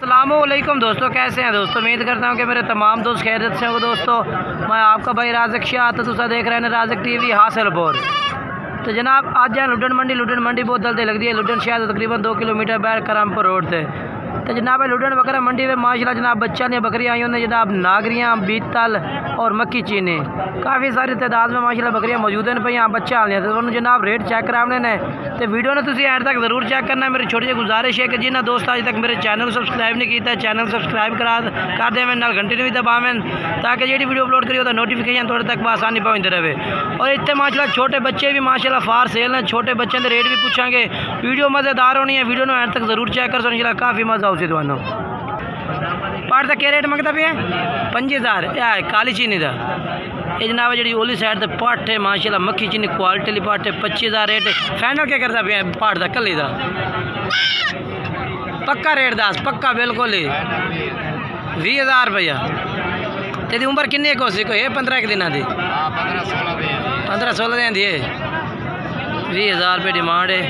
अस्सलामुअलैकुम दोस्तों, कैसे हैं दोस्तों। उम्मीद करता हूँ कि मेरे तमाम दोस्त खैरियत से होंगे दोस्तों। मैं आपका भाई राज़िक शाह, तो तुसा देख रहे हैं राज़िक टीवी हासिलपुर। तो जनाब आज है लुडन मंडी बहुत जल्दी लगती है। लुडन शहर तकरीबन 2 किलोमीटर बैर करामपुर रोड से। तो जनाब लुडन बकरा मंडी में माशाल्लाह जनाब बच्चा ने बकरियाँ आई होंगे जनाब नागरियाँ, बीतल और मक्की चीनी काफ़ी सारी तादाद में माशाल्लाह बकरियाँ मौजूद हैं। यहाँ बच्चा आने तो उन्होंने जनाब रेट चेक कराने ने तो वीडियो ने तुम एंड तक जरूर चेक करना। मेरी छोटी सी गुजारिश है कि जिन्हें दोस्त अज तक मेरे चैनल सब्सक्राइब नहीं किया चैनल सब्सक्राइब कर देवें, नाल घंटे भी दबावें ताकि जी वीडियो अपलोड करिए तो नोटिफिकेशन थोड़े तक आसानी पहुँचते रहे। और इतने माशाल्लाह छोटे बच्चे भी माशाल्लाह फार सेल हैं। छोटे बच्चों के रेट भी पूछांगे। वीडियो मज़ेदार होनी है, वीडियो एंड तक जरूर चेक कर सो काफ़ी मज़ा उसे तो पाठ का क्या रेट मंगता पे है 5000 है काली चीनी का। ये जनाब जी ओली साइड से पाठ है माशाल्लाह मक्खी चीनी क्वालिटी वाली पाठ है 25000 रेट फाइनल क्या करता पे पाठ का कली का पक्का रेट दस पक्का बिल्कुल ही 20000 रुपया। तेरी उम्र किन्नी को सी कोई 15 दिन की 15-16 दिन की 20000 रुपये डिमांड है।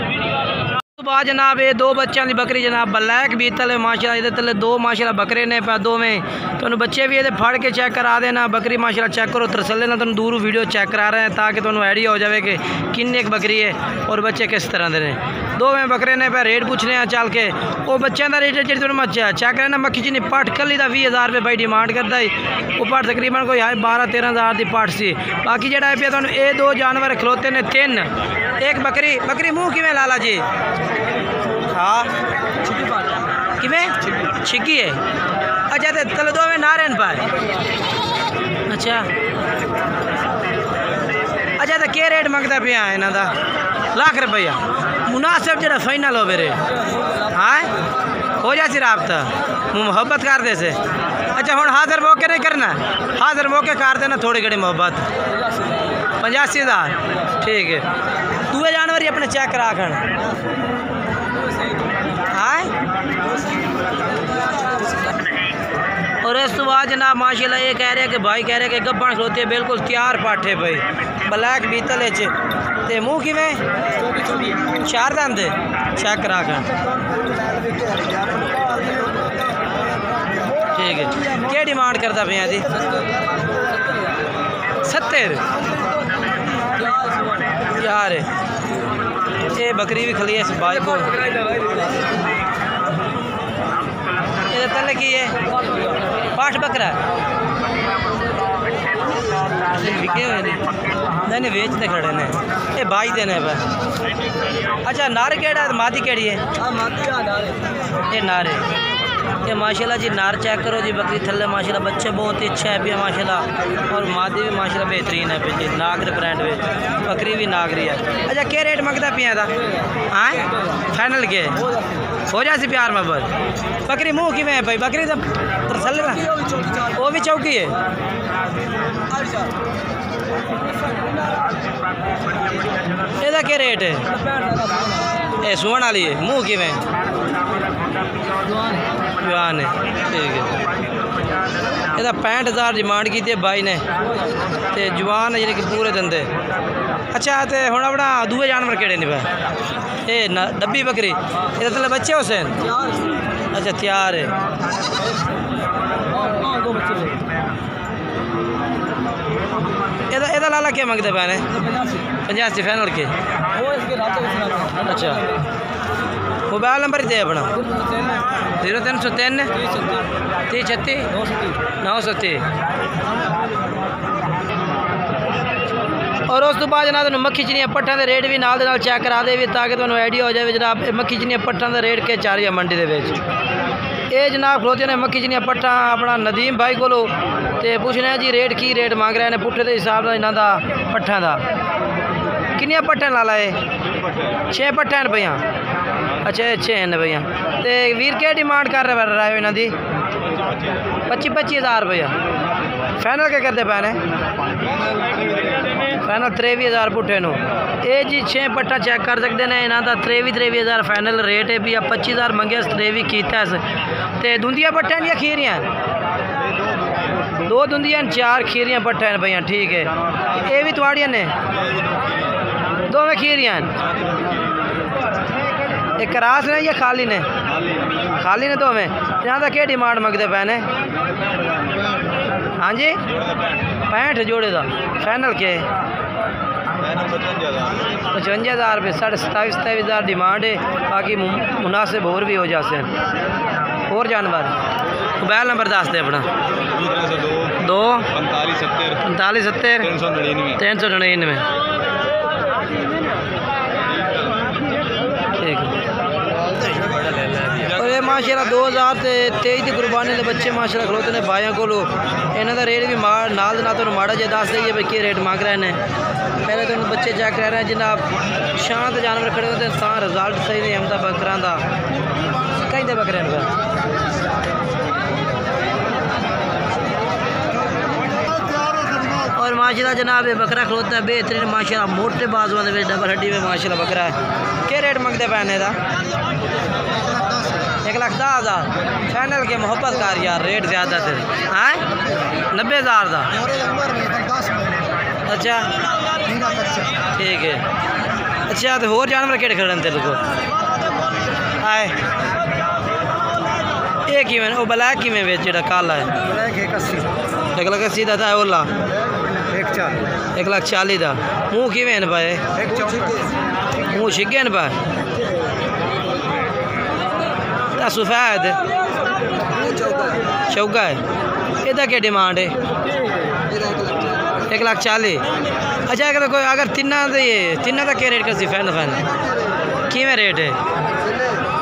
बाद जनाब ये 2 बच्चों की बकरी जनाब ब्लैक बीतल है माशाल्लाह। ये तले 2 माशाल्लाह बकरे ने दो में तो बच्चे भी ये फड़ के चेक करा देना। बकरी माशाल्लाह चेक करो तरसले ना तुम दूर वीडियो चेक करा रहे हैं ताकि तुम्हें आइडिया हो जाए कि किन्नी एक बकरी है और बच्चे किस तरह के हैं। 2 में बकरे ने पे रेट पूछने हैं चल के वो बच्चों का रेट जी तुम चेक करना। मक्खी चीनी पट कली का 20000 रुपये भाई डिमांड करता है। वो पट तकरीबन कोई है 12-13 की पट सी। बाकी जो पे तुम ये 2 जानवर खलोते ने 3 एक बकरी मुँह किमें लाला जी हाँ किमें छिकी है। अच्छा तो तले 2 में ना रहन पाए। अच्छा तो क्या रेट मंगता पे इन्हों का लाख रुपया मुनासिब जो फाइनल हो मेरे हाँ हो जाए राबता मुहब्बत कर दे से। अच्छा हूँ हाजिर मौके नहीं करना हाजिर मौके कर देना थोड़ी घड़ी मोहब्बत 85,000 ठीक है। दूए जानवर ही अपने चेक करा कर हाँ। और इस तो बाद जनाब माशाल्लाह ये कह रहे हैं कि भाई कह रहे हैं कि गब्बन खलोते बिल्कुल तैयार पाठे भाई ब्लैक बीतल ते मुँह कि 4 दंद चेक करा कर ठीक है। क्या डिमांड करता पे जी 70 यार ये बकरी भी खली है इस भाई को। ये तले की है पाठ बकरा बिके हुए नहीं बेचते खड़े ने ये भाई देने पर। अच्छा नार केड़ा मादी केड़ी है ये नारे ये माशाल्लाह जी नार चेक करो जी बकरी थल्ले माशाल्लाह बच्चे बहुत ही अच्छा है भी माशाल्लाह और मादी भी माशाल्लाह बेहतरीन है जी नागर ब्रांड में बकरी भी नागरी है। अच्छा क्या रेट मंगता पिया था हाँ फाइनल के हो जाए प्यार मोहब्बत। बकरी मुँह कि है भाई बकरी तसल्ले वो भी चौकी है। ਇਹਦਾ क्या रेट है ये सुवन वाली है मुँह कि जवान है ठीक है। ਇਹਦਾ 65,000 डिमांड की भाई ने तो जवान है कि पूरे दंदे। अच्छा तो हम अपना दूए जानवर केड़े ने पे ये डब्बी बकरी ये तले बच्चे हुसैन अच्छा तैयार है। ਇਹਦਾ लाला क्या मंगते पे 85 फाइनल के। अच्छा मोबाइल नंबर दे अपना 0303 3036 930। और उस तो बाद जनाब मक्खी चीनियाँ पट्ठा के रेट भी नाल चेक करा दे भी ताकि तुहानू आइडिया हो जाए जनाब मक्खी चीनियाँ पट्ठा का रेट के चार है मंडी ये जनाब खलोते ने मक्खी चीनियाँ पट्ठा अपना नदीम भाई को पूछने जी रेट मांग रहे हैं पुट्ठे के हिसाब से इन्हों का पट्ठा का किनिया पट्ठा ला लाए 6 पट्ठा हैं भैया। अच्छा 6 हैं भैया तो वीर क्या डिमांड कर रहे हो इन्हों की 25,000 रुपया फाइनल क्या करते पे फाइनल 23,000 पुट्ठे नो ये जी 6 पट्ठा चेक कर सकते हैं इन्हों का 23,000 फाइनल रेट है भी 25,000 मंगे 23 किया तो दूंदियाँ पट्ठे दी खीरियाँ 2 दूंदियाँ 4 खीरियाँ पट्ठे हैं भैया ठीक है। ये भी थोड़ियाँ ने 2 में खीरियाँ एक करास ने या खाली ने? खाली ने तो हमें यहाँ का क्या डिमांड मंगते पे ने? हाँ जी 65 जोड़े का फाइनल के 55,000 रुपये 27,000 डिमांड है। बाकी मुनासिब और भी हो जाते हैं। और जानवर मोबाइल नंबर दस दे अपना 2 45 70 399। ठीक है। और ये माशाल्लाह 2023 की कुर्बानी के बच्चे माशाल्लाह खलोते ने भाइयों को। इन्हों का रेट भी नाल तो माड़ा जहा दस देइए भाई कि रेट मांग रहे हैं। पहले तो बच्चे चेक कर रहे हैं जनाब। शांत जानवर खड़े होते हैं रिजल्ट सही नहीं आता बकरा का। कहीं बकरे और माशाल्लाह जनाब ये बकरा खलोता है बेहतरीन माशाल्लाह मोटे बाजुओं में डबल हड्डी में माशाल्लाह बकरा है। क्या रेट मंगते पैने का? 1,10,000 फाइनल के मोहब्बत कार यार रेट ज़्यादा थे। हाँ 90,000 का। अच्छा ठीक है। अच्छा तो होर जानवर केड़े खड़े तेरे को? आए ये किमें वो ब्लैक किमें बेच जो काला है? 1,80,000 का था। ओला 1,40,000 का। मुँह किमें पाए? मुँह छिगे न पाए सफेद चौगा है। इधर क्या डिमांड है? 1,40,000। अच्छा अगर कोई अगर तिना का क्या रेट कर सी फैन किमें रेट है?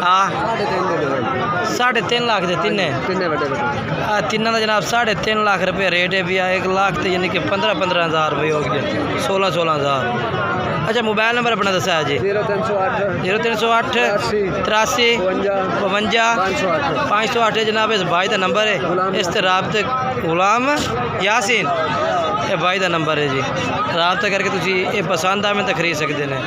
हाँ 3.5 लाख दे तिन्ने तिना का जनाब 3.5 लाख रुपये रेट है भैया। 1 लाख तो यानी कि 15,000 रुपये हो गए 16,000। अच्छा मोबाइल नंबर अपना दसा है जी? 0308 83 52 508 जनाब। इस भाई का नंबर है। इस राबते गुलाम यासीन ये भाई का नंबर है जी। राबता करके तुम ये पसंद आवे तो खरीद सकते हैं।